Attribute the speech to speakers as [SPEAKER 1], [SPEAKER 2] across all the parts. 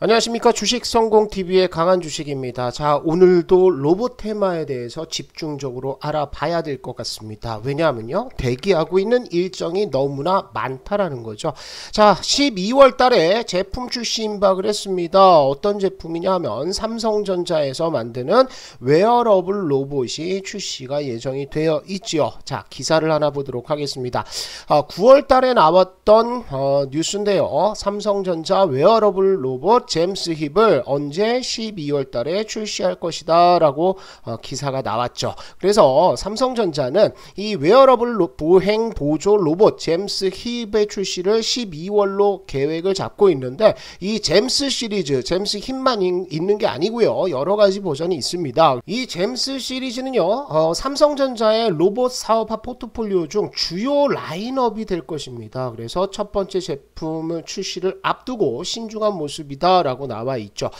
[SPEAKER 1] 안녕하십니까. 주식성공TV의 강한주식입니다. 자, 오늘도 로봇 테마에 대해서 집중적으로 알아봐야 될 것 같습니다. 왜냐하면요, 대기하고 있는 일정이 너무나 많다라는 거죠. 자, 12월 달에 제품 출시 임박을 했습니다. 어떤 제품이냐 하면 삼성전자에서 만드는 웨어러블 로봇이 출시가 예정이 되어 있지요. 자, 기사를 하나 보도록 하겠습니다. 9월 달에 나왔던 뉴스인데요. 삼성전자 웨어러블 로봇 잼스 힙을 언제 12월 달에 출시할 것이다 라고 기사가 나왔죠. 그래서 삼성전자는 이 웨어러블 보행 보조 로봇 잼스 힙의 출시를 12월로 계획을 잡고 있는데, 이 잼스 시리즈, 잼스 힙만 있는 게 아니고요, 여러가지 버전이 있습니다. 이 잼스 시리즈는요, 삼성전자의 로봇 사업화 포트폴리오 중 주요 라인업이 될 것입니다. 그래서 첫 번째 제품을 출시를 앞두고 신중한 모습이다 라고 나와 있죠.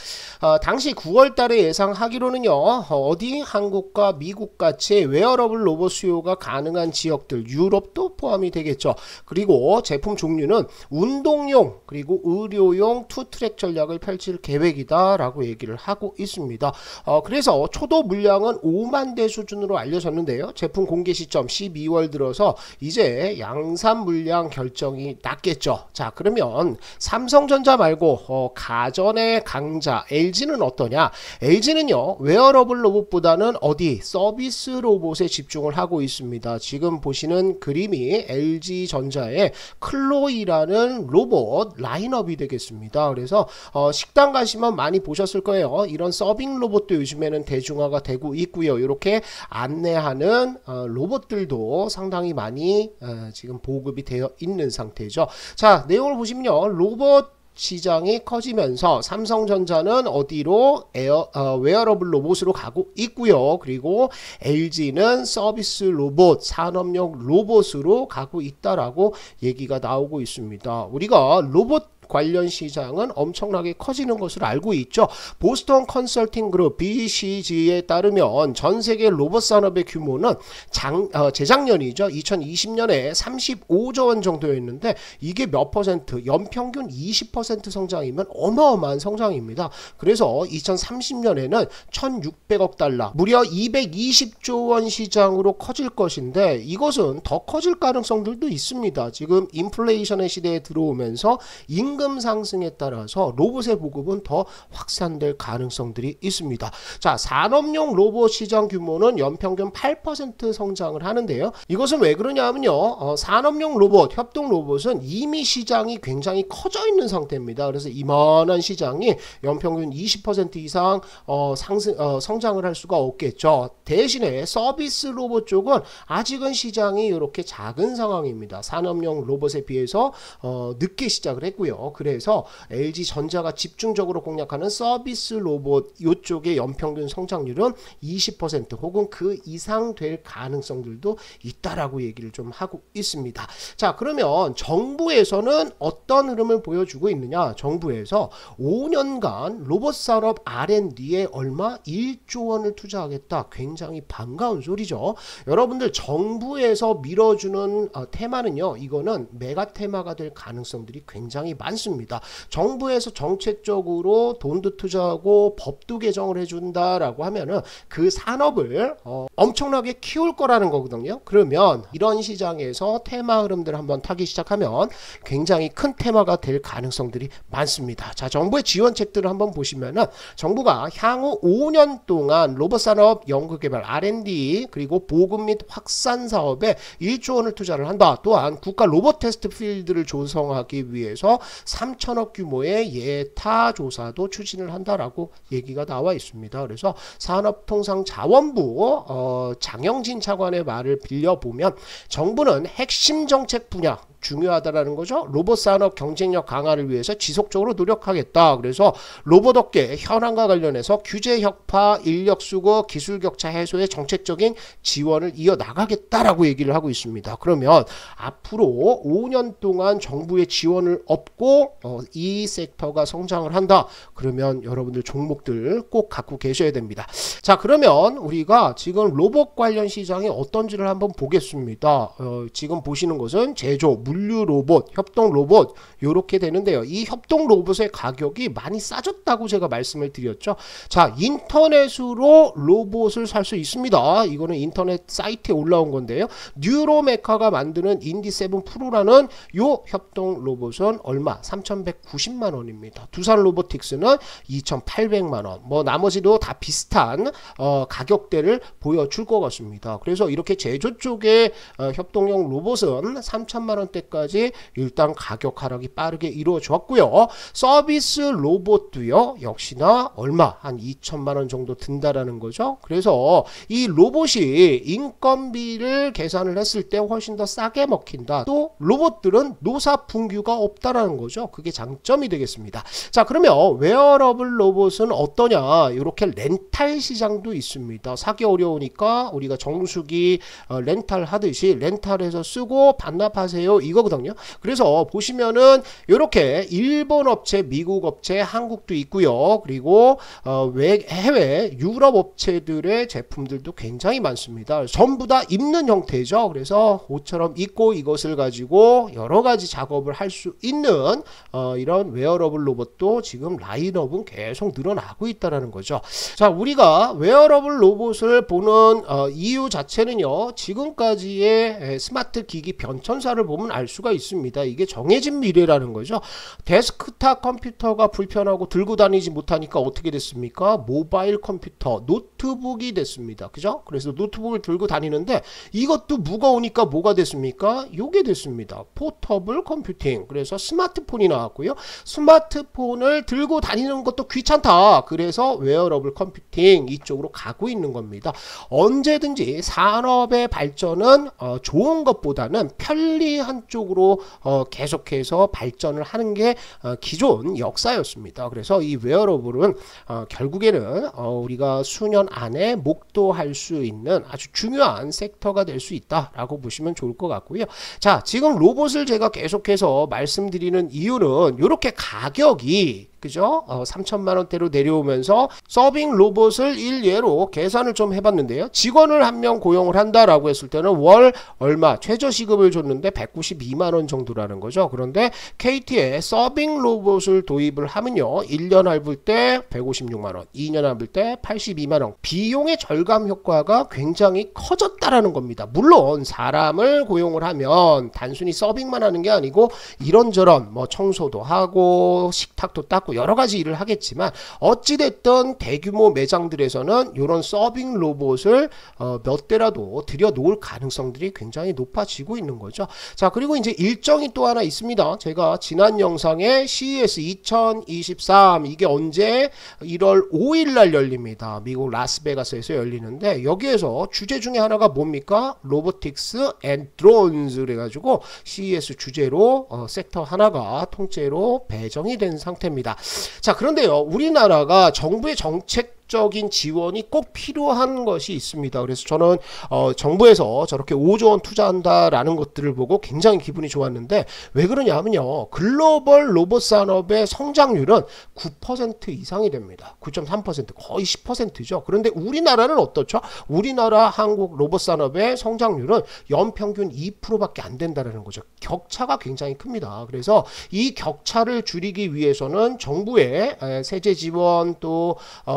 [SPEAKER 1] 당시 9월 달에 예상하기로는요, 어디 한국과 미국 같이 웨어러블 로봇 수요가 가능한 지역들, 유럽도 포함이 되겠죠. 그리고 제품 종류는 운동용 그리고 의료용 투트랙 전략을 펼칠 계획이다 라고 얘기를 하고 있습니다. 그래서 초도 물량은 5만 대 수준으로 알려졌는데요, 제품 공개 시점 12월 들어서 이제 양산 물량 결정이 났겠죠. 자, 그러면 삼성전자 말고 가전의 강자 LG는 어떠냐? LG는요, 웨어러블 로봇보다는 어디 서비스 로봇에 집중을 하고 있습니다. 지금 보시는 그림이 LG전자의 클로이라는 로봇 라인업이 되겠습니다. 그래서 식당 가시면 많이 보셨을 거예요. 이런 서빙 로봇도 요즘에는 대중화가 되고 있고요. 이렇게 안내하는 로봇들도 상당히 많이 지금 보급이 되어 있는 상태죠. 자, 내용을 보시면요, 로봇 시장이 커지면서 삼성전자는 어디로 웨어러블 로봇으로 가고 있고요. 그리고 LG는 서비스 로봇, 산업용 로봇으로 가고 있다라고 얘기가 나오고 있습니다. 우리가 로봇 관련 시장은 엄청나게 커지는 것으로 알고 있죠. 보스턴 컨설팅 그룹 BCG에 따르면 전 세계 로봇 산업의 규모는 재작년이죠. 2020년에 35조 원 정도였는데, 이게 몇 퍼센트, 연평균 20% 성장이면 어마어마한 성장입니다. 그래서 2030년에는 1600억 달러, 무려 220조 원 시장으로 커질 것인데, 이것은 더 커질 가능성들도 있습니다. 지금 인플레이션의 시대에 들어오면서 임금 상승에 따라서 로봇의 보급은 더 확산될 가능성들이 있습니다. 자, 산업용 로봇 시장 규모는 연평균 8% 성장을 하는데요. 이것은 왜 그러냐 하면요, 산업용 로봇, 협동 로봇은 이미 시장이 굉장히 커져 있는 상태입니다. 그래서 이만한 시장이 연평균 20% 이상 성장을 할 수가 없겠죠. 대신에 서비스 로봇 쪽은 아직은 시장이 이렇게 작은 상황입니다. 산업용 로봇에 비해서 늦게 시작을 했고요. 그래서 LG전자가 집중적으로 공략하는 서비스 로봇 이쪽의 연평균 성장률은 20% 혹은 그 이상 될 가능성들도 있다라고 얘기를 좀 하고 있습니다. 자, 그러면 정부에서는 어떤 흐름을 보여주고 있느냐? 정부에서 5년간 로봇 산업 R&D에 얼마? 1조 원을 투자하겠다. 굉장히 반가운 소리죠. 여러분들, 정부에서 밀어주는 테마는요, 이거는 메가 테마가 될 가능성들이 굉장히 많습니다. 정부에서 정책적으로 돈도 투자하고 법도 개정을 해준다라고 하면은 그 산업을 엄청나게 키울 거라는 거거든요. 그러면 이런 시장에서 테마 흐름들 한번 타기 시작하면 굉장히 큰 테마가 될 가능성들이 많습니다. 자, 정부의 지원책들을 한번 보시면은 정부가 향후 5년 동안 로봇 산업 연구개발 R&D 그리고 보급 및 확산 사업에 1조 원을 투자를 한다. 또한 국가 로봇 테스트 필드를 조성하기 위해서 3천억 규모의 예타 조사도 추진을 한다라고 얘기가 나와 있습니다. 그래서 산업통상자원부 장영진 차관의 말을 빌려보면 정부는 핵심 정책 분야 중요하다라는 거죠. 로봇 산업 경쟁력 강화를 위해서 지속적으로 노력하겠다. 그래서 로봇 업계 현황과 관련해서 규제 혁파, 인력 수거, 기술 격차 해소에 정책적인 지원을 이어나가겠다라고 얘기를 하고 있습니다. 그러면 앞으로 5년 동안 정부의 지원을 얻고 이 섹터가 성장을 한다. 그러면 여러분들 종목들 꼭 갖고 계셔야 됩니다. 자, 그러면 우리가 지금 로봇 관련 시장이 어떤지를 한번 보겠습니다. 지금 보시는 것은 제조, 물류 로봇, 협동 로봇 요렇게 되는데요. 이 협동 로봇의 가격이 많이 싸졌다고 제가 말씀을 드렸죠. 자, 인터넷으로 로봇을 살 수 있습니다. 이거는 인터넷 사이트에 올라온 건데요. 뉴로메카가 만드는 인디7 프로라는 요 협동 로봇은 얼마? 3,190만 원입니다. 두산 로보틱스는 2,800만 원. 뭐 나머지도 다 비슷한 가격대를 보여줄 것 같습니다. 그래서 이렇게 제조 쪽에 협동용 로봇은 3천만 원대까지 일단 가격 하락이 빠르게 이루어졌고요. 서비스 로봇도요. 역시나 얼마? 한 2천만 원 정도 든다라는 거죠. 그래서 이 로봇이 인건비를 계산을 했을 때 훨씬 더 싸게 먹힌다. 또 로봇들은 노사 분규가 없다라는 거죠. 그게 장점이 되겠습니다. 자, 그러면 웨어러블 로봇은 어떠냐? 이렇게 렌탈 시장도 있습니다. 사기 어려우니까 우리가 정수기 렌탈 하듯이 렌탈해서 쓰고 반납하세요 이거거든요. 그래서 보시면은 이렇게 일본 업체, 미국 업체, 한국도 있고요. 그리고 해외 유럽 업체들의 제품들도 굉장히 많습니다. 전부 다 입는 형태죠. 그래서 옷처럼 입고 이것을 가지고 여러 가지 작업을 할 수 있는 이런 웨어러블 로봇도 지금 라인업은 계속 늘어나고 있다는 거죠. 자, 우리가 웨어러블 로봇을 보는 이유 자체는요. 지금까지의 스마트 기기 변천사를 보면 알 수가 있습니다. 이게 정해진 미래라는 거죠. 데스크탑 컴퓨터가 불편하고 들고 다니지 못하니까 어떻게 됐습니까? 모바일 컴퓨터, 노트북이 됐습니다. 그죠? 그래서 노트북을 들고 다니는데 이것도 무거우니까 뭐가 됐습니까? 요게 됐습니다. 포터블 컴퓨팅. 그래서 스마트폰이 나왔고요. 스마트폰을 들고 다니는 것도 귀찮다. 그래서 웨어러블 컴퓨팅 이쪽으로 가고 있는 겁니다. 언제든지 산업의 발전은 좋은 것보다는 편리한 쪽으로 계속해서 발전을 하는 게 기존 역사였습니다. 그래서 이 웨어러블은 결국에는 우리가 수년 안에 목도할 수 있는 아주 중요한 섹터가 될 수 있다라고 보시면 좋을 것 같고요. 자, 지금 로봇을 제가 계속해서 말씀드리는 이유는 이렇게 가격이 그죠? 3천만 원대로 내려오면서 서빙 로봇을 일례로 계산을 좀 해봤는데요. 직원을 한 명 고용을 한다라고 했을 때는 월 얼마 최저 시급을 줬는데 192만 원 정도라는 거죠. 그런데 KT에 서빙 로봇을 도입을 하면요. 1년 할부 때 156만 원, 2년 할부 때 82만 원. 비용의 절감 효과가 굉장히 커졌다라는 겁니다. 물론 사람을 고용을 하면 단순히 서빙만 하는 게 아니고 이런저런 뭐 청소도 하고 식탁도 닦고 여러 가지 일을 하겠지만 어찌됐든 대규모 매장들에서는 이런 서빙 로봇을 몇 대라도 들여놓을 가능성들이 굉장히 높아지고 있는 거죠. 자, 그리고 이제 일정이 또 하나 있습니다. 제가 지난 영상에 CES 2023 이게 언제 1월 5일 날 열립니다. 미국 라스베가스에서 열리는데 여기에서 주제 중에 하나가 뭡니까? 로보틱스 앤 드론즈 해가지고 CES 주제로 섹터 하나가 통째로 배정이 된 상태입니다. 자, 그런데요, 우리나라가 정부의 정책적인 지원이 꼭 필요한 것이 있습니다. 그래서 저는 정부에서 저렇게 5조 원 투자한다라는 것들을 보고 굉장히 기분이 좋았는데 왜 그러냐 하면요, 글로벌 로봇 산업의 성장률은 9% 이상이 됩니다. 9.3% 거의 10%죠. 그런데 우리나라는 어떻죠? 우리나라 한국 로봇 산업의 성장률은 연평균 2%밖에 안 된다는 거죠. 격차가 굉장히 큽니다. 그래서 이 격차를 줄이기 위해서는 정부의 세제 지원 또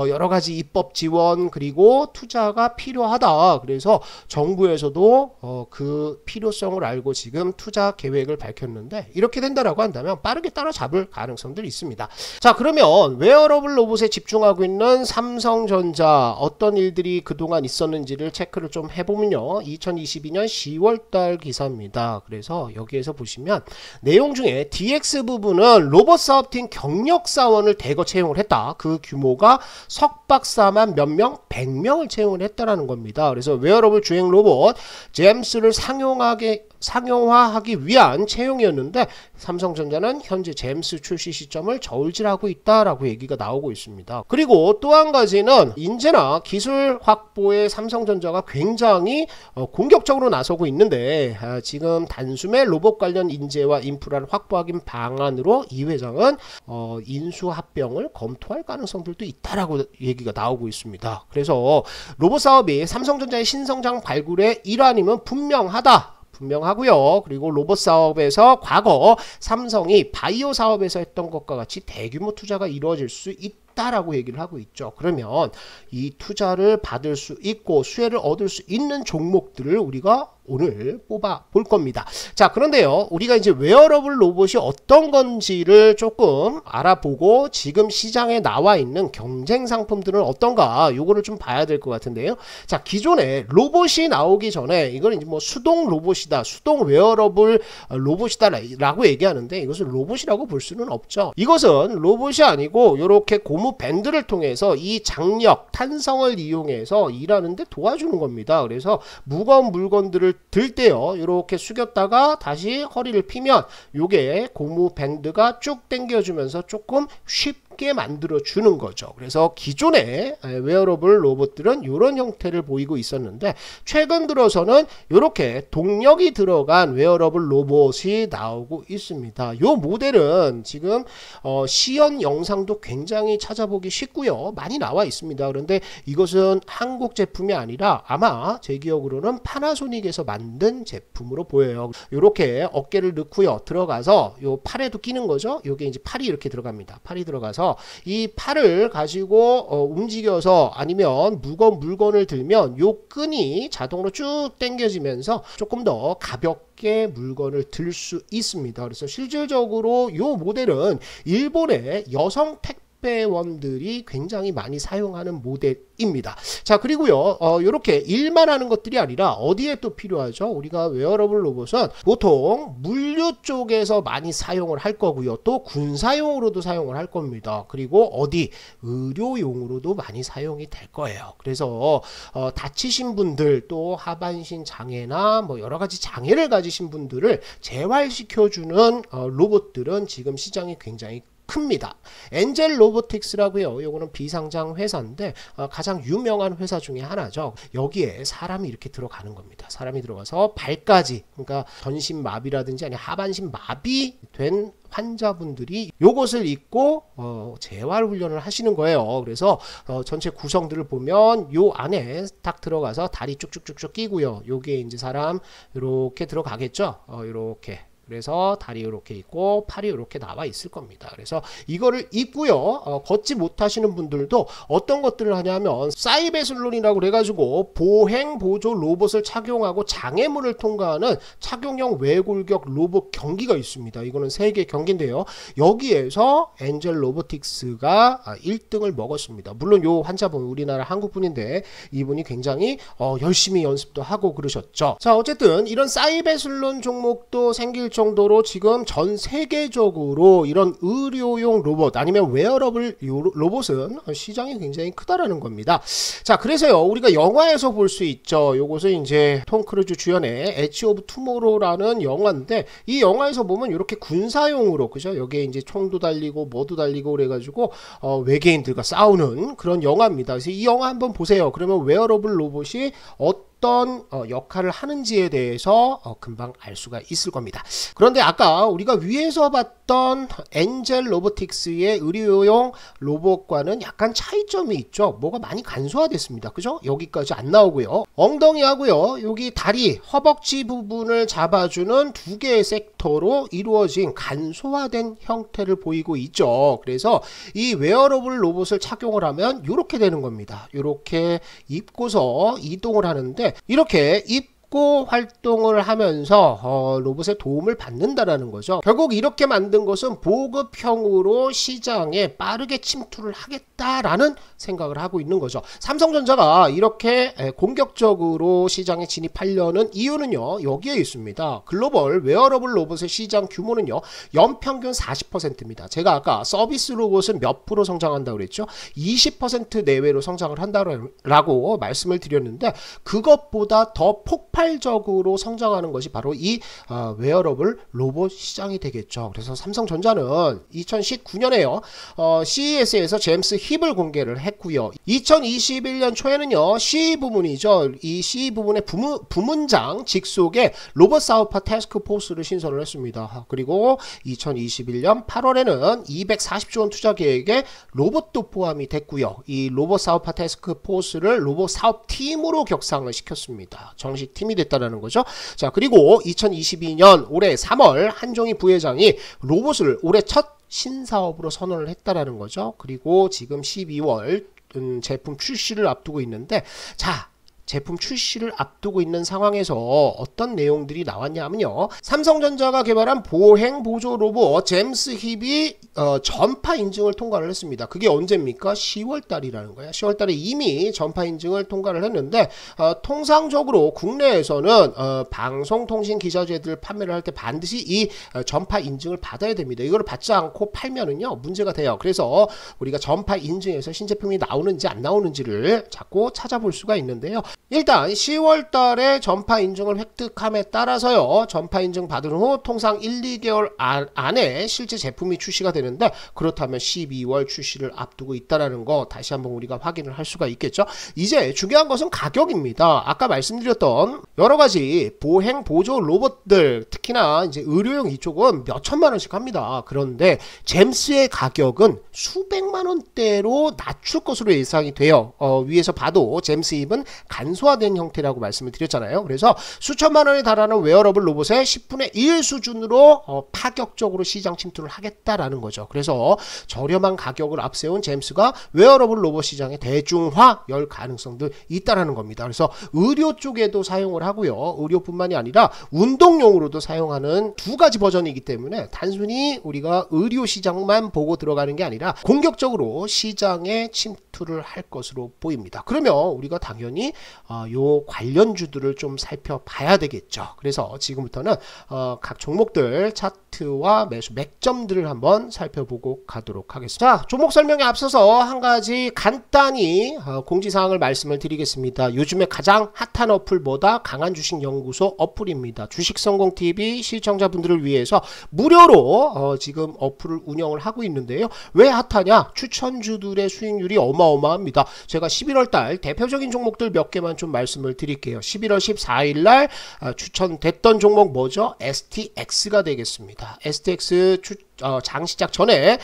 [SPEAKER 1] 여러 가지 입법 지원 그리고 투자가 필요하다. 그래서 정부에서도 그 필요성을 알고 지금 투자 계획을 밝혔는데 이렇게 된다라고 한다면 빠르게 따라잡을 가능성들이 있습니다. 자, 그러면 웨어러블 로봇에 집중하고 있는 삼성전자 어떤 일들이 그동안 있었는지를 체크를 좀 해보면요. 2022년 10월달 기사입니다. 그래서 여기에서 보시면 내용 중에 DX 부분은 로봇 사업팀 경력 사원을 대거 채용을 했다. 그 규모가 석박사만 몇 명? 100명을 채용을 했다라는 겁니다. 그래서 웨어러블 주행 로봇 잼스를 상용화하기 위한 채용이었는데 삼성전자는 현재 잼스 출시 시점을 저울질하고 있다라고 얘기가 나오고 있습니다. 그리고 또 한 가지는 인재나 기술 확보에 삼성전자가 굉장히 공격적으로 나서고 있는데 지금 단숨에 로봇 관련 인재와 인프라를 확보하기 방안으로 이 회장은 인수합병을 검토할 가능성들도 있다라고 얘기가 나오고 있습니다. 그래서 로봇 사업이 삼성전자의 신성장 발굴의 일환임은 분명하다. 분명하고요. 그리고 로봇 사업에서 과거 삼성이 바이오 사업에서 했던 것과 같이 대규모 투자가 이루어질 수 있다라고 얘기를 하고 있죠. 그러면 이 투자를 받을 수 있고 수혜를 얻을 수 있는 종목들을 우리가 오늘 뽑아 볼 겁니다. 자, 그런데요, 우리가 이제 웨어러블 로봇이 어떤 건지를 조금 알아보고 지금 시장에 나와 있는 경쟁 상품들은 어떤가 요거를 좀 봐야 될 것 같은데요. 자, 기존에 로봇이 나오기 전에 이걸 이제 뭐 수동 로봇이다, 수동 웨어러블 로봇이다 라고 얘기하는데 이것을 로봇이라고 볼 수는 없죠. 이것은 로봇이 아니고 이렇게 고무 밴드를 통해서 이 장력, 탄성을 이용해서 일하는데 도와주는 겁니다. 그래서 무거운 물건들을 들 때요, 이렇게 숙였다가 다시 허리를 피면 요게 고무 밴드가 쭉 당겨주면서 조금 쉽게 만들어 주는 거죠. 그래서 기존의 웨어러블 로봇들은 이런 형태를 보이고 있었는데 최근 들어서는 이렇게 동력이 들어간 웨어러블 로봇이 나오고 있습니다. 요 모델은 지금 시연 영상도 굉장히 찾아보기 쉽고요, 많이 나와 있습니다. 그런데 이것은 한국 제품이 아니라 아마 제 기억으로는 파나소닉에서 만든 제품으로 보여요. 이렇게 어깨를 넣고요, 들어가서 요 팔에도 끼는 거죠. 요게 이제 팔이 이렇게 들어갑니다. 팔이 들어가서 이 팔을 가지고 움직여서 아니면 무거운 물건을 들면 요 끈이 자동으로 쭉 당겨지면서 조금 더 가볍게 물건을 들 수 있습니다. 그래서 실질적으로 요 모델은 일본의 여성 택배원들이 굉장히 많이 사용하는 모델입니다. 자, 그리고요, 이렇게 일만 하는 것들이 아니라 어디에 또 필요하죠? 우리가 웨어러블 로봇은 보통 물류 쪽에서 많이 사용을 할 거고요, 또 군사용으로도 사용을 할 겁니다. 그리고 어디 의료용으로도 많이 사용이 될 거예요. 그래서 다치신 분들, 또 하반신 장애나 뭐 여러 가지 장애를 가지신 분들을 재활시켜주는 로봇들은 지금 시장이 굉장히 큽니다. 엔젤 로보틱스라고요. 요거는 비상장 회사인데 가장 유명한 회사 중에 하나죠. 여기에 사람이 이렇게 들어가는 겁니다. 사람이 들어가서 발까지, 그러니까 전신 마비라든지 아니 하반신 마비 된 환자분들이 요것을 입고 재활 훈련을 하시는 거예요. 그래서 전체 구성들을 보면 요 안에 딱 들어가서 다리 쭉쭉쭉쭉 끼고요. 요게 이제 사람 이렇게 들어가겠죠. 이렇게. 그래서 다리 이렇게 있고 팔이 이렇게 나와 있을 겁니다. 그래서 이거를 입고요, 걷지 못하시는 분들도 어떤 것들을 하냐면 사이베슬론이라고 그래가지고 보행 보조 로봇을 착용하고 장애물을 통과하는 착용형 외골격 로봇 경기가 있습니다. 이거는 세계 경기인데요, 여기에서 엔젤 로보틱스가 1등을 먹었습니다. 물론 요 환자분 우리나라 한국분인데 이분이 굉장히 열심히 연습도 하고 그러셨죠. 자, 어쨌든 이런 사이베슬론 종목도 생길 정도로 지금 전 세계적으로 이런 의료용 로봇 아니면 웨어러블 로봇은 시장이 굉장히 크다라는 겁니다. 자, 그래서요, 우리가 영화에서 볼 수 있죠. 요것은 이제 톰 크루즈 주연의 엣지 오브 투모로우라는 영화인데 이 영화에서 보면 이렇게 군사용으로, 그죠? 여기에 이제 총도 달리고 뭐도 달리고 그래가지고 외계인들과 싸우는 그런 영화입니다. 그래서 이 영화 한번 보세요. 그러면 웨어러블 로봇이 어떤 역할을 하는지에 대해서 금방 알 수가 있을 겁니다. 그런데 아까 우리가 위에서 봤던 엔젤 로보틱스의 의료용 로봇과는 약간 차이점이 있죠. 뭐가 많이 간소화됐습니다. 그죠? 여기까지 안 나오고요. 엉덩이하고요, 여기 다리, 허벅지 부분을 잡아주는 두 개의 섹터로 이루어진 간소화된 형태를 보이고 있죠. 그래서 이 웨어러블 로봇을 착용을 하면 이렇게 되는 겁니다. 이렇게 입고서 이동을 하는데 이렇게 활동을 하면서 로봇의 도움을 받는다라는 거죠. 결국 이렇게 만든 것은 보급형으로 시장에 빠르게 침투를 하겠다라는 생각을 하고 있는 거죠. 삼성전자가 이렇게 공격적으로 시장에 진입하려는 이유는요, 여기에 있습니다. 글로벌 웨어러블 로봇의 시장 규모는요, 연평균 40%입니다. 제가 아까 서비스 로봇은 몇 프로 성장한다고 그랬죠? 20% 내외로 성장을 한다고 말씀을 드렸는데 그것보다 더 폭발적으로 성장하는 것이 바로 이 웨어러블 로봇 시장이 되겠죠. 그래서 삼성전자는 2019년에요, CES에서 제임스 힙을 공개를 했고요. 2021년 초에는요, CE 부문이죠. 이 CE 부문의 부문장 직속에 로봇 사업화 태스크 포스를 신설을 했습니다. 그리고 2021년 8월에는 240조 원 투자 계획에 로봇도 포함이 됐고요. 이 로봇 사업화 태스크 포스를 로봇 사업 팀으로 격상을 시켰습니다. 정식 팀이 신제품이 됐다는 거죠. 자, 그리고 2022년 올해 3월 한종희 부회장이 로봇을 올해 첫 신사업으로 선언을 했다라는 거죠. 그리고 지금 12월 제품 출시를 앞두고 있는데, 자, 제품 출시를 앞두고 있는 상황에서 어떤 내용들이 나왔냐 하면요, 삼성전자가 개발한 보행 보조 로봇 제임스 힙이 전파 인증을 통과를 했습니다. 그게 언제입니까? 10월 달이라는 거예요. 10월 달에 이미 전파 인증을 통과를 했는데, 통상적으로 국내에서는 방송통신 기자재들 판매를 할 때 반드시 이 전파 인증을 받아야 됩니다. 이걸 받지 않고 팔면은요 문제가 돼요. 그래서 우리가 전파 인증에서 신제품이 나오는지 안 나오는지를 자꾸 찾아볼 수가 있는데요. 일단 10월 달에 전파 인증을 획득함에 따라서요, 전파 인증 받은 후 통상 1, 2개월 안에 실제 제품이 출시가 되는데, 그렇다면 12월 출시를 앞두고 있다는 거 다시 한번 우리가 확인을 할 수가 있겠죠. 이제 중요한 것은 가격입니다. 아까 말씀드렸던 여러가지 보행 보조 로봇들, 특히나 이제 의료용 이쪽은 몇 천만 원씩 합니다. 그런데 잼스의 가격은 수백만 원대로 낮출 것으로 예상이 돼요. 위에서 봐도 잼스 힙은 간소화된 형태라고 말씀을 드렸잖아요. 그래서 수천만 원에 달하는 웨어러블 로봇의 10분의 1 수준으로 파격적으로 시장 침투를 하겠다라는 거죠. 그래서 저렴한 가격을 앞세운 잼스가 웨어러블 로봇 시장의 대중화 열 가능성도 있다라는 겁니다. 그래서 의료 쪽에도 사용을 하고요, 의료뿐만이 아니라 운동용으로도 사용하는 두 가지 버전이기 때문에 단순히 우리가 의료 시장만 보고 들어가는 게 아니라 공격적으로 시장에 침투를 할 것으로 보입니다. 그러면 우리가 당연히 요 관련주들을 좀 살펴봐야 되겠죠. 그래서 지금부터는 각 종목들 차트와 매수 맥점들을 한번 살펴보고 가도록 하겠습니다. 자, 종목 설명에 앞서서 한 가지 간단히 공지사항을 말씀을 드리겠습니다. 요즘에 가장 핫한 어플보다 강한 주식 연구소 어플입니다. 주식성공TV 시청자분들을 위해서 무료로 지금 어플을 운영을 하고 있는데요. 왜 핫하냐? 추천주들의 수익률이 어마어마합니다. 제가 11월달 대표적인 종목들 몇 개만 좀 말씀을 드릴게요. 11월 14일날 추천됐던 종목 뭐죠? STX가 되겠습니다. STX 장시작 전에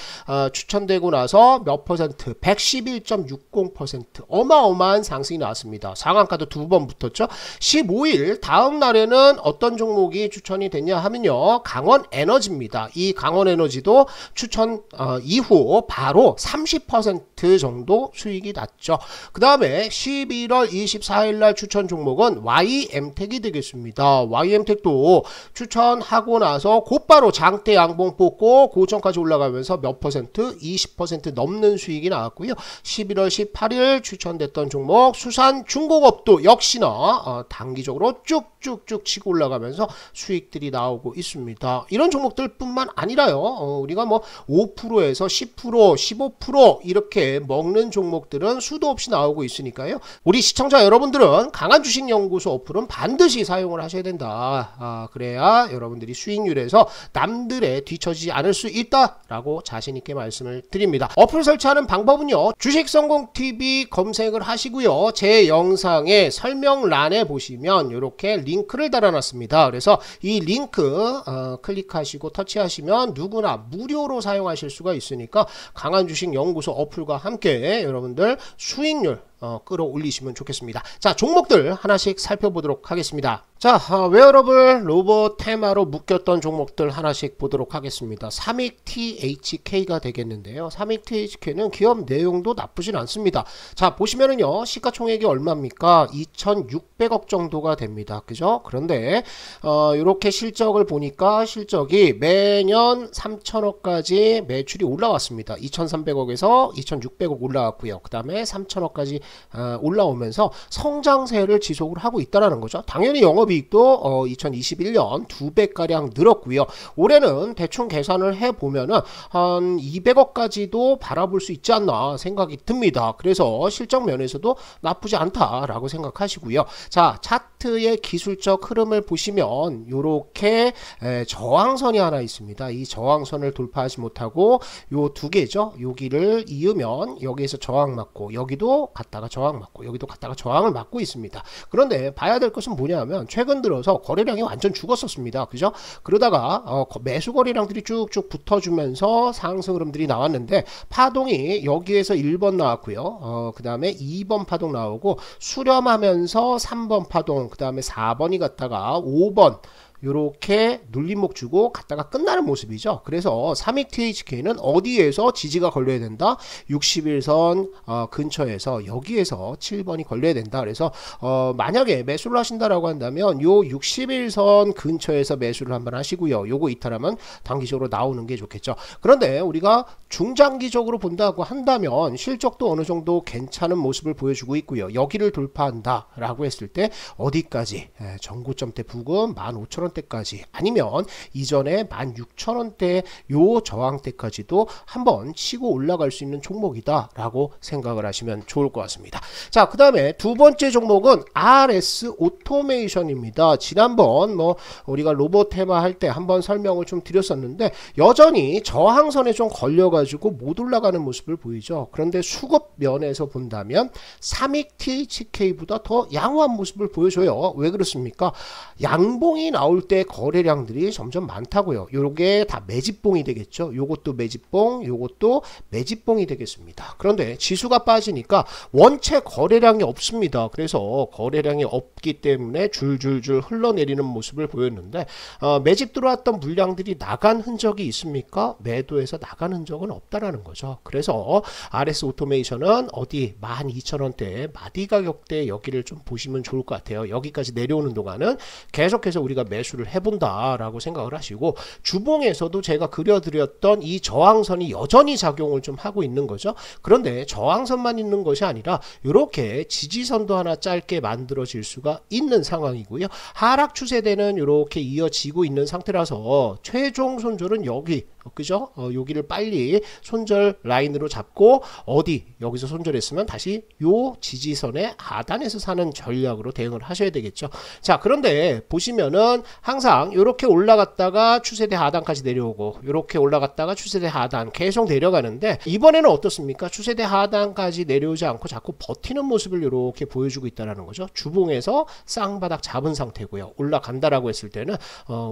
[SPEAKER 1] 추천되고 나서 몇 퍼센트? 111.60% 어마어마한 상승이 나왔습니다. 상한가도 두 번 붙었죠. 15일 다음 날에는 어떤 종목이 추천이 됐냐 하면요, 강원에너지입니다. 이 강원에너지도 추천 이후 바로 30% 정도 수익이 났죠. 그 다음에 11월 24일날 추천 종목은 YM택이 되겠습니다. YM택도 추천하고 나서 곧바로 장대 양봉 뽑고 고점까지 올라가면서 몇 퍼센트? 20% 넘는 수익이 나왔고요. 11월 18일 추천됐던 종목 수산중공업도 역시나 단기적으로 쭉쭉쭉 치고 올라가면서 수익들이 나오고 있습니다. 이런 종목들 뿐만 아니라요, 우리가 뭐 5%에서 10%, 15% 이렇게 먹는 종목들은 수도 없이 나오고 있으니까요. 우리 시청자 여러분들은 강한 주식연구소 어플은 반드시 사용을 하셔야 된다. 그래야 여러분들이 수익률에서 남들의 뒤처지지 않을 수 있다라고 자신있게 말씀을 드립니다. 어플 설치하는 방법은요, 주식성공TV 검색을 하시고요, 제 영상의 설명란에 보시면 이렇게 링크를 달아놨습니다. 그래서 이 링크 클릭하시고 터치하시면 누구나 무료로 사용하실 수가 있으니까 강한 주식 연구소 어플과 함께 여러분들 수익률 끌어올리시면 좋겠습니다. 자, 종목들 하나씩 살펴보도록 하겠습니다. 자, 웨어러블 로봇 테마로 묶였던 종목들 하나씩 보도록 하겠습니다. 삼익THK가 되겠는데요. 삼익THK는 기업 내용도 나쁘진 않습니다. 자, 보시면은요, 시가총액이 얼마입니까? 2,600억 정도가 됩니다. 그죠? 그런데 이렇게 실적을 보니까 실적이 매년 3,000억까지 매출이 올라왔습니다. 2,300억에서 2,600억 올라왔고요. 그 다음에 3,000억까지 올라오면서 성장세를 지속을 하고 있다는 거죠. 당연히 영업이익도 2021년 2배가량 늘었고요. 올해는 대충 계산을 해보면은 한 200억까지도 바라볼 수 있지 않나 생각이 듭니다. 그래서 실적 면에서도 나쁘지 않다라고 생각하시고요. 자, 차트의 기술적 흐름을 보시면 이렇게 저항선이 하나 있습니다. 이 저항선을 돌파하지 못하고 요 두 개죠. 여기를 이으면 여기에서 저항 맞고 여기도 갖다 갔다가 저항 맞고 여기도 갔다가 저항을 맞고 있습니다. 그런데 봐야 될 것은 뭐냐면 최근 들어서 거래량이 완전 죽었었습니다. 그죠? 그러다가 매수 거래량들이 쭉쭉 붙어주면서 상승 흐름들이 나왔는데 파동이 여기에서 1번 나왔고요. 그 다음에 2번 파동 나오고 수렴하면서 3번 파동, 그 다음에 4번이 갔다가 5번 요렇게 눌림목 주고 갔다가 끝나는 모습이죠. 그래서 32THK는 어디에서 지지가 걸려야 된다? 61선 근처에서 여기에서 7번이 걸려야 된다. 그래서 만약에 매수를 하신다라고 한다면 요 61선 근처에서 매수를 한번 하시고요. 요거 이탈하면 단기적으로 나오는 게 좋겠죠. 그런데 우리가 중장기적으로 본다고 한다면 실적도 어느 정도 괜찮은 모습을 보여주고 있고요. 여기를 돌파한다 라고 했을 때 어디까지? 전고점대 부근 15,000원 때까지 아니면 이전에 16,000원대 요 저항대까지도 한번 치고 올라갈 수 있는 종목이다 라고 생각을 하시면 좋을 것 같습니다. 자, 그 다음에 두 번째 종목은 RS 오토메이션입니다. 지난번 우리가 로봇 테마 할 때 한번 설명을 좀 드렸었는데 여전히 저항선에 좀 걸려가지고 못 올라가는 모습을 보이죠. 그런데 수급 면에서 본다면 32THK보다 더 양호한 모습을 보여줘요. 왜 그렇습니까? 양봉이 나올 때 거래량들이 점점 많다고요. 요게 다 매집봉이 되겠죠. 요것도 매집봉, 요것도 매집봉이 되겠습니다. 그런데 지수가 빠지니까 원체 거래량이 없습니다. 그래서 거래량이 없기 때문에 줄줄줄 흘러내리는 모습을 보였는데 매집 들어왔던 물량들이 나간 흔적이 있습니까? 매도해서 나간 흔적은 없다라는 거죠. 그래서 RS 오토메이션은 어디 12,000원대 마디 가격대 여기를 좀 보시면 좋을 것 같아요. 여기까지 내려오는 동안은 계속해서 우리가 매수를 해본다라고 생각을 하시고 주봉에서도 제가 그려드렸던 이 저항선이 여전히 작용을 좀 하고 있는 거죠. 그런데 저항선만 있는 것이 아니라 이렇게 지지선도 하나 짧게 만들어질 수가 있는 상황이고요. 하락 추세대는 이렇게 이어지고 있는 상태라서 최종 손절은 여기 그죠? 여기를 빨리 손절 라인으로 잡고 어디 여기서 손절했으면 다시 요 지지선의 하단에서 사는 전략으로 대응을 하셔야 되겠죠. 자, 그런데 보시면은 항상 이렇게 올라갔다가 추세대 하단까지 내려오고 이렇게 올라갔다가 추세대 하단 계속 내려가는데 이번에는 어떻습니까? 추세대 하단까지 내려오지 않고 자꾸 버티는 모습을 이렇게 보여주고 있다는 거죠. 주봉에서 쌍바닥 잡은 상태고요. 올라간다라고 했을 때는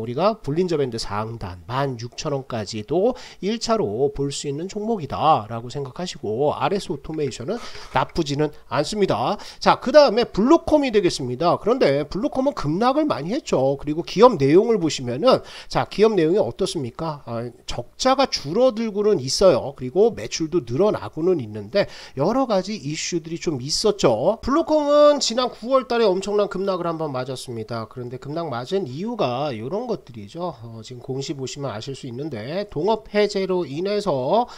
[SPEAKER 1] 우리가 볼린저 밴드 상단 16,000원까지 도 1차로 볼 수 있는 종목이다 라고 생각하시고 RS 오토메이션은 나쁘지는 않습니다. 자, 그 다음에 블루콤이 되겠습니다. 그런데 블루콤은 급락을 많이 했죠. 그리고 기업 내용을 보시면은 자, 기업 내용이 어떻습니까? 적자가 줄어들고는 있어요. 그리고 매출도 늘어나고는 있는데 여러 가지 이슈들이 좀 있었죠. 블루콤은 지난 9월 달에 엄청난 급락을 한번 맞았습니다. 그런데 급락 맞은 이유가 이런 것들이죠. 지금 공시 보시면 아실 수 있는데 동업 해제로 인해서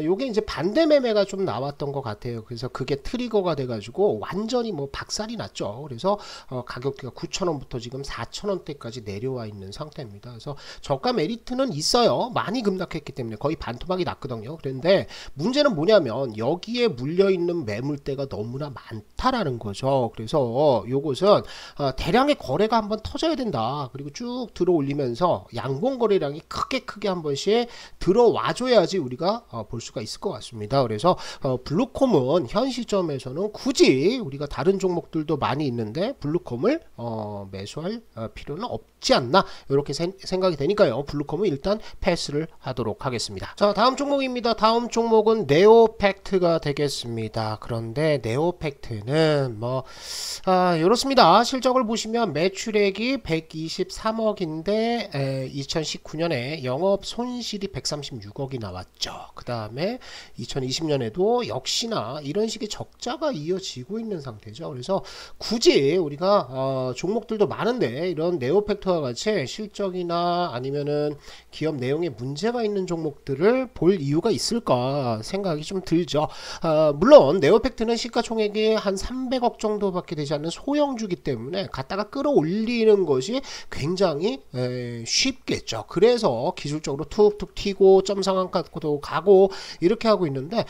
[SPEAKER 1] 요게 이제 반대 매매가 좀 나왔던 것 같아요. 그래서 그게 트리거가 돼가지고 완전히 박살이 났죠. 그래서 가격대가 9,000원부터 지금 4,000원대까지 내려와 있는 상태입니다. 그래서 저가 메리트는 있어요. 많이 급락했기 때문에 거의 반토막이 났거든요. 그런데 문제는 뭐냐면 여기에 물려있는 매물대가 너무나 많다라는 거죠. 그래서 요것은 대량의 거래가 한번 터져야 된다. 그리고 쭉 들어 올리면서 양봉 거래량이 크게 한 번씩 들어와줘야지 우리가 볼 수가 있을 것 같습니다. 그래서 블루콤은 현 시점에서는 굳이 우리가 다른 종목들도 많이 있는데 블루콤을 매수할 필요는 없지 않나 이렇게 생각이 되니까요. 블루콤은 일단 패스를 하도록 하겠습니다. 자, 다음 종목입니다. 다음 종목은 네오팩트가 되겠습니다. 그런데 네오팩트는 이렇습니다. 실적을 보시면 매출액이 123억인데 2019년에 영업 손실이 136억이 나왔죠. 그 다음에 2020년에도 역시나 이런 식의 적자가 이어지고 있는 상태죠. 그래서 굳이 우리가 종목들도 많은데 이런 네오팩트와 같이 실적이나 아니면은 기업 내용에 문제가 있는 종목들을 볼 이유가 있을까 생각이 좀 들죠. 물론 네오팩트는 시가총액이 한 300억 정도밖에 되지 않는 소형주기 때문에 갖다가 끌어올리는 것이 굉장히 쉽겠죠. 그래서 기술적으로 툭툭 튀고 점 상한 갖고도 가고 이렇게 하고 있는데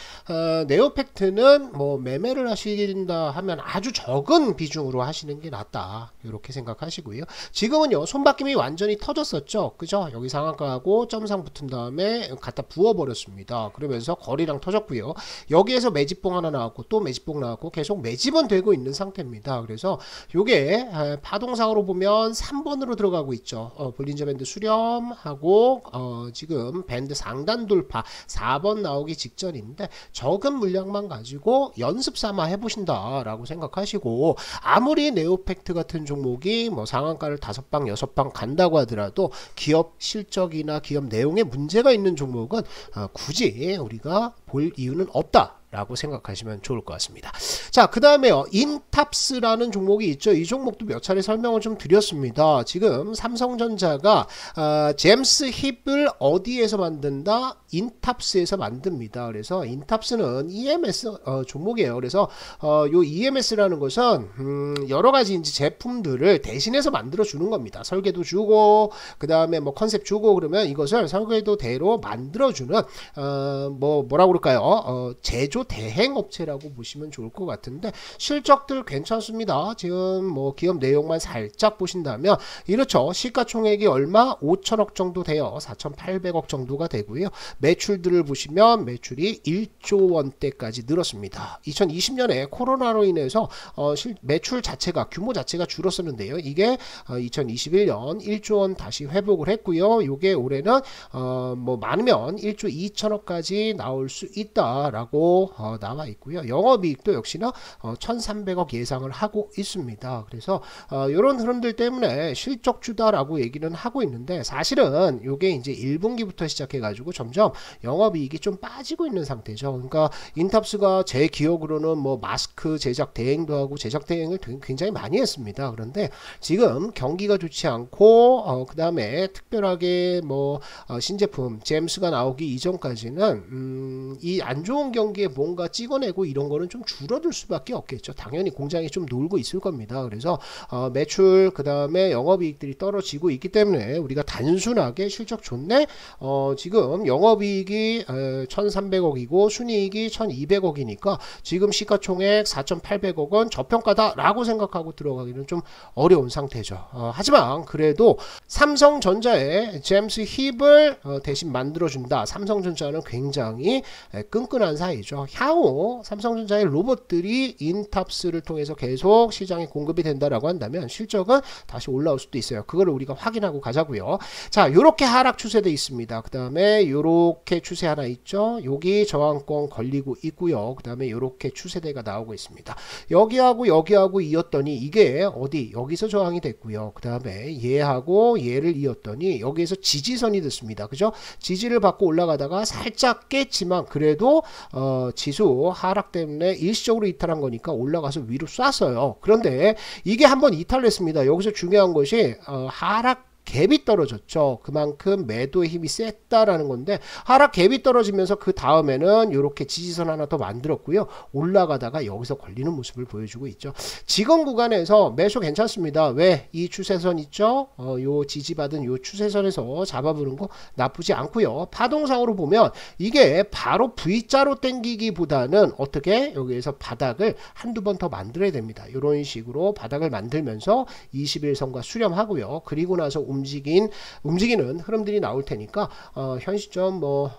[SPEAKER 1] 네오팩트는 매매를 하신다 하면 아주 적은 비중으로 하시는 게 낫다 이렇게 생각하시고요. 지금은요 손바뀜이 완전히 터졌었죠. 그죠? 여기 상한가하고 점상 붙은 다음에 갖다 부어버렸습니다. 그러면서 거리랑 터졌고요. 여기에서 매집봉 하나 나왔고 또 매집봉 나왔고 계속 매집은 되고 있는 상태입니다. 그래서 요게 파동상으로 보면 3번으로 들어가고 있죠. 볼린저 밴드 수렴하고 지금 밴드 상단 돌파 4번 나오기 직전인데 적은 물량만 가지고 연습 삼아 해보신다 라고 생각하시고, 아무리 네오팩트 같은 종목이 뭐 상한가를 5방 6방 간다고 하더라도 기업 실적이나 기업 내용에 문제가 있는 종목은 굳이 우리가 볼 이유는 없다 라고 생각하시면 좋을 것 같습니다. 자, 그 다음에요, 인탑스라는 종목이 있죠. 이 종목도 몇 차례 설명을 좀 드렸습니다. 지금 삼성전자가 제임스 힙을 어디에서 만든다? 인탑스에서 만듭니다. 그래서 인탑스는 EMS 종목이에요. 그래서 요 EMS라는 것은 여러 가지 이제 제품들을 대신해서 만들어 주는 겁니다. 설계도 주고 그 다음에 뭐 컨셉 주고, 그러면 이것을 설계도대로 만들어 주는 뭐라고 그럴까요? 제조 대행 업체라고 보시면 좋을 것 같은데, 실적들 괜찮습니다. 지금 뭐 기업 내용만 살짝 보신다면 이렇죠. 시가총액이 얼마? 5천억 정도 돼요. 4,800억 정도가 되고요. 매출들을 보시면 매출이 1조 원대까지 늘었습니다. 2020년에 코로나로 인해서 매출 자체가, 규모 자체가 줄었었는데요. 이게 2021년 1조 원 다시 회복을 했고요. 요게 올해는 뭐 많으면 1조 2천억까지 나올 수 있다라고 나와 있고요. 영업이익도 역시나 1,300억 예상을 하고 있습니다. 그래서 이런 흐름들 때문에 실적주다라고 얘기는 하고 있는데, 사실은 요게 이제 1분기부터 시작해 가지고 점점 영업이익이 좀 빠지고 있는 상태죠. 그러니까 인탑스가 제 기억으로는 뭐 마스크 제작 대행도 하고 제작 대행을 굉장히 많이 했습니다. 그런데 지금 경기가 좋지 않고 그 다음에 특별하게 뭐 신제품 제임스가 나오기 이전까지는 이 안 좋은 경기에 뭔가 찍어내고 이런 거는 좀 줄어들 수밖에 없겠죠. 당연히 공장이 좀 놀고 있을 겁니다. 그래서 매출 그 다음에 영업이익들이 떨어지고 있기 때문에 우리가 단순하게 실적 좋네, 지금 영업이익이 1,300억이고 순이익이 1,200억이니까 지금 시가총액 4,800억은 저평가다 라고 생각하고 들어가기는 좀 어려운 상태죠. 하지만 그래도 삼성전자의 제임스 힙을 대신 만들어준다. 삼성전자는 굉장히 끈끈한 사이죠. 향후 삼성전자의 로봇들이 인탑스를 통해서 계속 시장에 공급이 된다라고 한다면 실적은 다시 올라올 수도 있어요. 그거를 우리가 확인하고 가자고요. 자, 요렇게 하락 추세돼 있습니다. 그 다음에 요렇게 추세 하나 있죠. 여기 저항권 걸리고 있고요. 그 다음에 요렇게 추세대가 나오고 있습니다. 여기하고 이었더니 이게 어디 여기서 저항이 됐고요. 그 다음에 얘하고 얘를 이었더니 여기에서 지지선이 됐습니다. 그죠? 지지를 받고 올라가다가 살짝 깼지만 그래도 지수 하락 때문에 일시적으로 이탈한 거니까 올라가서 위로 쐈어요. 그런데 이게 한번 이탈했습니다. 여기서 중요한 것이 하락 갭이 떨어졌죠. 그만큼 매도의 힘이 셌다라는 건데, 하락 갭이 떨어지면서 그 다음에는 이렇게 지지선 하나 더 만들었고요. 올라가다가 여기서 걸리는 모습을 보여주고 있죠. 지금 구간에서 매수 괜찮습니다. 왜? 이 추세선 있죠? 요 지지받은 요 추세선에서 잡아보는 거 나쁘지 않고요. 파동상으로 보면 이게 바로 V자로 당기기보다는 어떻게 여기에서 바닥을 한두 번 더 만들어야 됩니다. 이런 식으로 바닥을 만들면서 21선과 수렴하고요. 그리고 나서 움직이는 흐름들이 나올 테니까 현 시점 뭐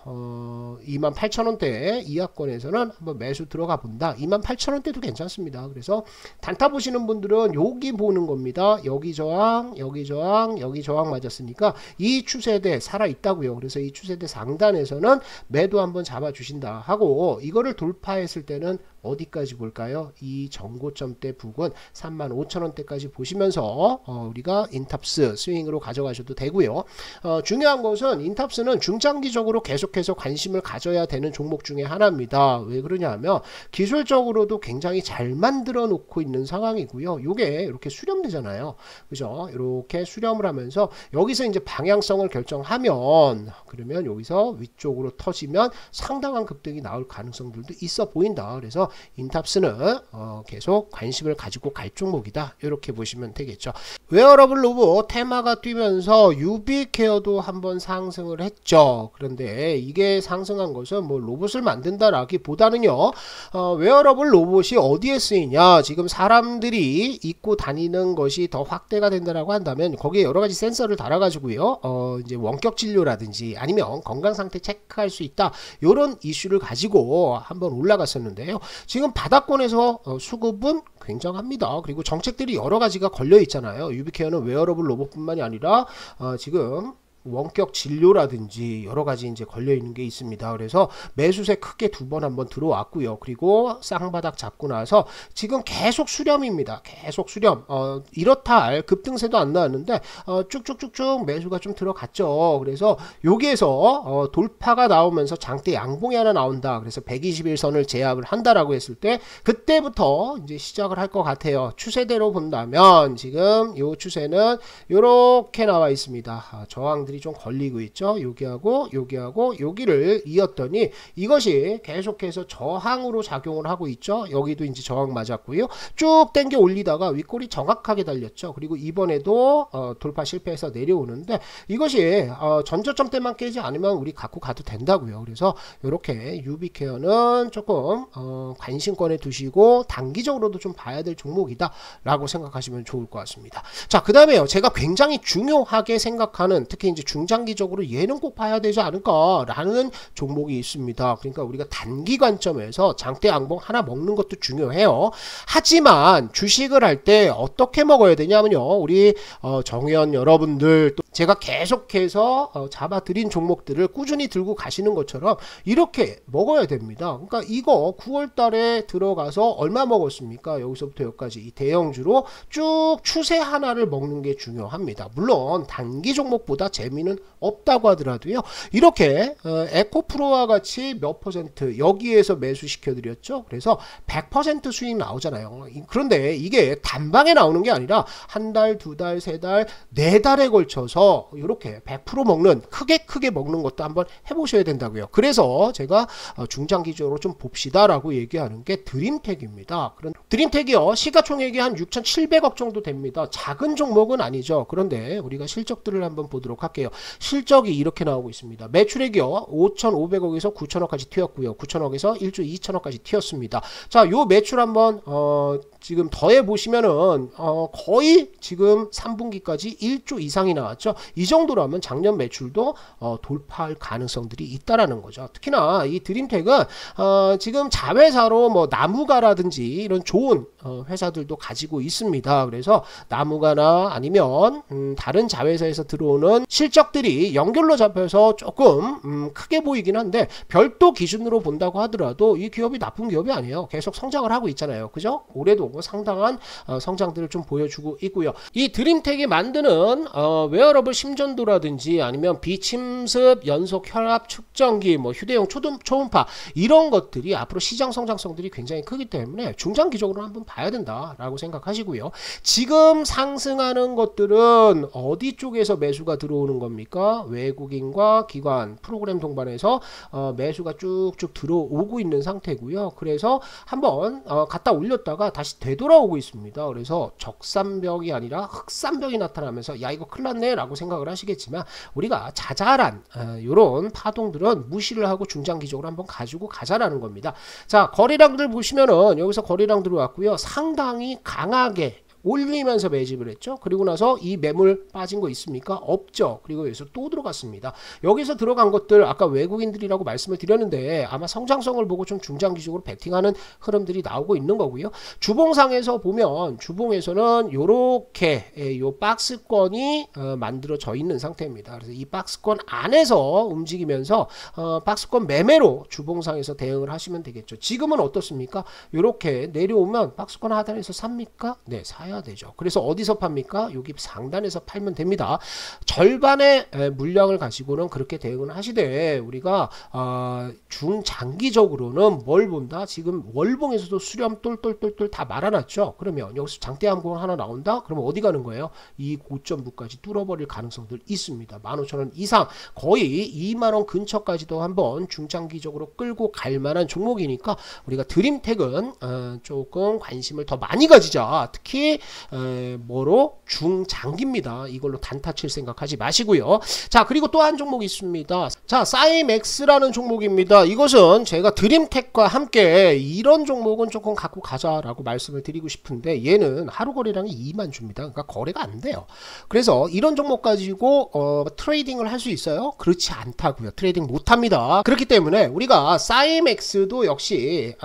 [SPEAKER 1] 28,000원대 이하권에서는 한번 매수 들어가 본다. 28,000원대도 괜찮습니다. 그래서 단타 보시는 분들은 여기 보는 겁니다. 여기 저항, 여기 저항, 여기 저항 맞았으니까 이 추세대 살아 있다고요. 그래서 이 추세대 상단에서는 매도 한번 잡아 주신다 하고, 이거를 돌파했을 때는 어디까지 볼까요? 이 전고점대 부근 35,000원대까지 보시면서 우리가 인탑스 스윙으로 가져가셔도 되고요. 중요한 것은 인탑스는 중장기적으로 계속해서 관심을 가져야 되는 종목 중에 하나입니다. 왜 그러냐 하면 기술적으로도 굉장히 잘 만들어 놓고 있는 상황이고요. 요게 이렇게 수렴되잖아요. 그죠? 이렇게 수렴을 하면서 여기서 이제 방향성을 결정하면, 그러면 여기서 위쪽으로 터지면 상당한 급등이 나올 가능성들도 있어 보인다. 그래서 인탑스는 계속 관심을 가지고 갈 종목이다. 이렇게 보시면 되겠죠. 웨어러블 로봇 테마가 뛰면 빠지면서 유비케어도 한번 상승을 했죠. 그런데 이게 상승한 것은 뭐 로봇을 만든다라기보다는요, 웨어러블 로봇이 어디에 쓰이냐, 지금 사람들이 입고 다니는 것이 더 확대가 된다라고 한다면 거기에 여러 가지 센서를 달아가지고요, 이제 원격 진료라든지 아니면 건강 상태 체크할 수 있다, 요런 이슈를 가지고 한번 올라갔었는데요. 지금 바닥권에서 수급은 굉장합니다. 그리고 정책들이 여러 가지가 걸려 있잖아요. 유비케어는 웨어러블 로봇뿐만이 아니라 지금 원격 진료라든지 여러 가지 이제 걸려 있는 게 있습니다. 그래서 매수세 크게 두 번 한번 들어왔고요. 그리고 쌍바닥 잡고 나서 지금 계속 수렴입니다. 계속 수렴. 이렇다 할 급등세도 안 나왔는데 쭉쭉쭉쭉 매수가 좀 들어갔죠. 그래서 여기에서 돌파가 나오면서 장대 양봉이 하나 나온다. 그래서 121선을 제압을 한다라고 했을 때 그때부터 이제 시작을 할 것 같아요. 추세대로 본다면 지금 이 추세는 이렇게 나와 있습니다. 저항들이 좀 걸리고 있죠. 여기하고 여기하고 여기를 이었더니 이것이 계속해서 저항으로 작용을 하고 있죠. 여기도 이제 저항 맞았고요. 쭉 당겨 올리다가 윗골이 정확하게 달렸죠. 그리고 이번에도 돌파 실패해서 내려오는데 이것이 전저점 때만 깨지 않으면 우리 갖고 가도 된다고요. 그래서 이렇게 유비케어는 조금 관심권에 두시고 단기적으로도 좀 봐야 될 종목이다 라고 생각하시면 좋을 것 같습니다. 자, 그 다음에요, 제가 굉장히 중요하게 생각하는, 특히 이제 중장기적으로 얘는 꼭 봐야 되지 않을까라는 종목이 있습니다. 그러니까 우리가 단기 관점에서 장대 양봉 하나 먹는 것도 중요해요. 하지만 주식을 할 때 어떻게 먹어야 되냐면요, 우리 정회원 여러분들, 또 제가 계속해서 잡아드린 종목들을 꾸준히 들고 가시는 것처럼 이렇게 먹어야 됩니다. 그러니까 이거 9월 달에 들어가서 얼마 먹었습니까? 여기서부터 여기까지 이 대형주로 쭉 추세 하나를 먹는 게 중요합니다. 물론 단기 종목보다 재미는 없다고 하더라도요, 이렇게 에코프로와 같이 몇 퍼센트 여기에서 매수시켜 드렸죠. 그래서 100% 수익 나오잖아요. 그런데 이게 단방에 나오는 게 아니라 한 달, 두 달, 세 달, 네 달에 걸쳐서 이렇게 100% 먹는, 크게 먹는 것도 한번 해보셔야 된다고요. 그래서 제가 중장기적으로 좀 봅시다라고 얘기하는 게 드림텍입니다. 그런 드림텍이요, 시가총액이 한 6,700억 정도 됩니다. 작은 종목은 아니죠. 그런데 우리가 실적들을 한번 보도록 할게요. 실적이 이렇게 나오고 있습니다. 매출액이요, 5,500억에서 9,000억까지 튀었고요. 9,000억에서 1조 2,000억까지 튀었습니다. 자, 요 매출 한번 지금 더해 보시면은 거의 지금 3분기까지 1조 이상이 나왔죠. 이 정도라면 작년 매출도 돌파할 가능성들이 있다라는 거죠. 특히나 이 드림텍은 지금 자회사로 뭐 나무가라든지 이런 좋은 회사들도 가지고 있습니다. 그래서 나무가나 아니면 다른 자회사에서 들어오는 실적들이 연결로 잡혀서 조금 크게 보이긴 한데, 별도 기준으로 본다고 하더라도 이 기업이 나쁜 기업이 아니에요. 계속 성장을 하고 있잖아요. 그죠? 올해도 상당한 성장들을 좀 보여주고 있고요. 이 드림텍이 만드는 웨어러블 심전도라든지 아니면 비침습 연속 혈압 측정기, 뭐 휴대용 초음파, 이런 것들이 앞으로 시장 성장성들이 굉장히 크기 때문에 중장기적으로 한번 봐야 된다라고 생각하시고요. 지금 상승하는 것들은 어디 쪽에서 매수가 들어오는 겁니까? 외국인과 기관 프로그램 동반해서 매수가 쭉쭉 들어오고 있는 상태고요. 그래서 한번 갖다 올렸다가 다시 되돌아오고 있습니다. 그래서 적산벽이 아니라 흑산벽이 나타나면서 야, 이거 큰일 났네 라고 생각을 하시겠지만, 우리가 자잘한 요런 파동들은 무시를 하고 중장기적으로 한번 가지고 가자라는 겁니다. 자, 거래량들 보시면은 여기서 거래량 들어왔고요, 상당히 강하게 올리면서 매집을 했죠. 그리고 나서 이 매물 빠진 거 있습니까? 없죠. 그리고 여기서 또 들어갔습니다. 여기서 들어간 것들 아까 외국인들이라고 말씀을 드렸는데 아마 성장성을 보고 좀 중장기적으로 베팅하는 흐름들이 나오고 있는 거고요. 주봉상에서 보면 주봉에서는 요렇게 요 박스권이 만들어져 있는 상태입니다. 그래서 이 박스권 안에서 움직이면서 박스권 매매로 주봉상에서 대응을 하시면 되겠죠. 지금은 어떻습니까? 요렇게 내려오면 박스권 하단에서 삽니까? 네, 사야 되죠. 그래서 어디서 팝니까? 여기 상단에서 팔면 됩니다. 절반의 물량을 가지고는 그렇게 대응을 하시되, 우리가 중장기적으로는 뭘 본다? 지금 월봉에서도 수렴 똘똘똘똘 다 말아놨죠. 그러면 여기서 장대 한번 하나 나온다? 그러면 어디 가는 거예요? 이 고점부까지 뚫어버릴 가능성들 있습니다. 15,000원 이상, 거의 2만원 근처까지도 한번 중장기적으로 끌고 갈 만한 종목이니까 우리가 드림텍은 조금 관심을 더 많이 가지자. 특히 것이 뭐로 중장기입니다. 이걸로 단타 칠 생각하지 마시고요. 자, 그리고 또 한 종목이 있습니다. 자, 사이맥스라는 종목입니다. 이것은 제가 드림텍과 함께 이런 종목은 조금 갖고 가자라고 말씀을 드리고 싶은데 얘는 하루 거래량이 2만 주입니다. 그러니까 거래가 안 돼요. 그래서 이런 종목 가지고 트레이딩을 할 수 있어요? 그렇지 않다고요. 트레이딩 못 합니다. 그렇기 때문에 우리가 사이맥스도 역시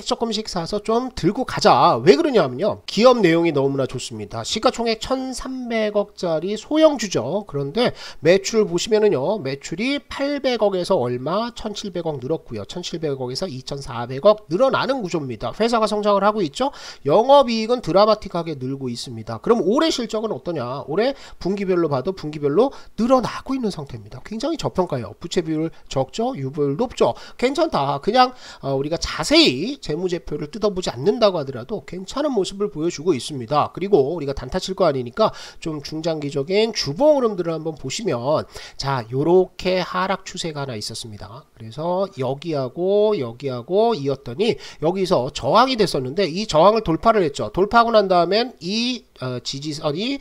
[SPEAKER 1] 조금씩 사서 좀 들고 가자. 왜 그러냐면요, 기업 내용이 너무나 좋습니다. 시가총액 1300억짜리 소형주죠. 그런데 매출 보시면은요, 매출이 800억에서 얼마 1700억 늘었고요. 1700억에서 2400억 늘어나는 구조입니다. 회사가 성장을 하고 있죠. 영업이익은 드라마틱하게 늘고 있습니다. 그럼 올해 실적은 어떠냐? 올해 분기별로 봐도 분기별로 늘어나고 있는 상태입니다. 굉장히 저평가예요. 부채 비율 적죠? 유보율 높죠? 괜찮다. 그냥 우리가 자세히 재무제표를 뜯어보지 않는다고 하더라도 괜찮은 모습을 보여주고 있습니다. 그리고 우리가 단타 칠 거 아니니까 좀 중장기적인 주봉 흐름들을 한번 보시면, 자, 요렇게 하락 추세가 하나 있었습니다. 그래서 여기하고 이었더니 여기서 저항이 됐었는데 이 저항을 돌파를 했죠. 돌파하고 난 다음엔 이 지지선이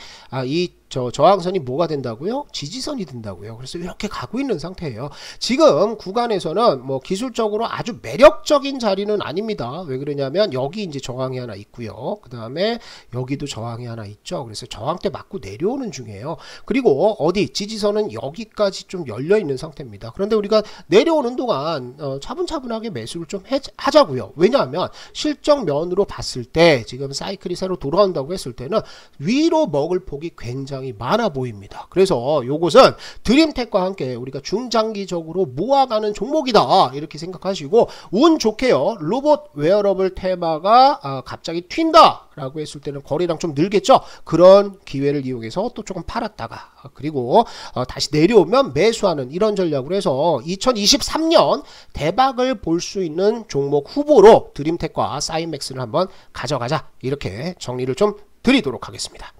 [SPEAKER 1] 저항선이 뭐가 된다고요? 지지선이 된다고요. 그래서 이렇게 가고 있는 상태예요. 지금 구간에서는 뭐 기술적으로 아주 매력적인 자리는 아닙니다. 왜 그러냐면 여기 이제 저항이 하나 있고요. 그 다음에 여기도 저항이 하나 있죠. 그래서 저항대 맞고 내려오는 중이에요. 그리고 어디 지지선은 여기까지 좀 열려 있는 상태입니다. 그런데 우리가 내려오는 동안 차분차분하게 매수를 좀 하자고요. 왜냐하면 실적 면으로 봤을 때 지금 사이클이 새로 돌아온다고 했을 때는 위로 먹을 폭이 굉장히 많아 보입니다. 그래서 요것은 드림텍과 함께 우리가 중장기적으로 모아가는 종목이다, 이렇게 생각하시고, 운 좋게요, 로봇 웨어러블 테마가 갑자기 튄다 라고 했을 때는 거래량 좀 늘겠죠. 그런 기회를 이용해서 또 조금 팔았다가 그리고 다시 내려오면 매수하는 이런 전략으로 해서 2023년 대박을 볼 수 있는 종목 후보로 드림텍과 사이맥스를 한번 가져가자, 이렇게 정리를 좀 드리도록 하겠습니다.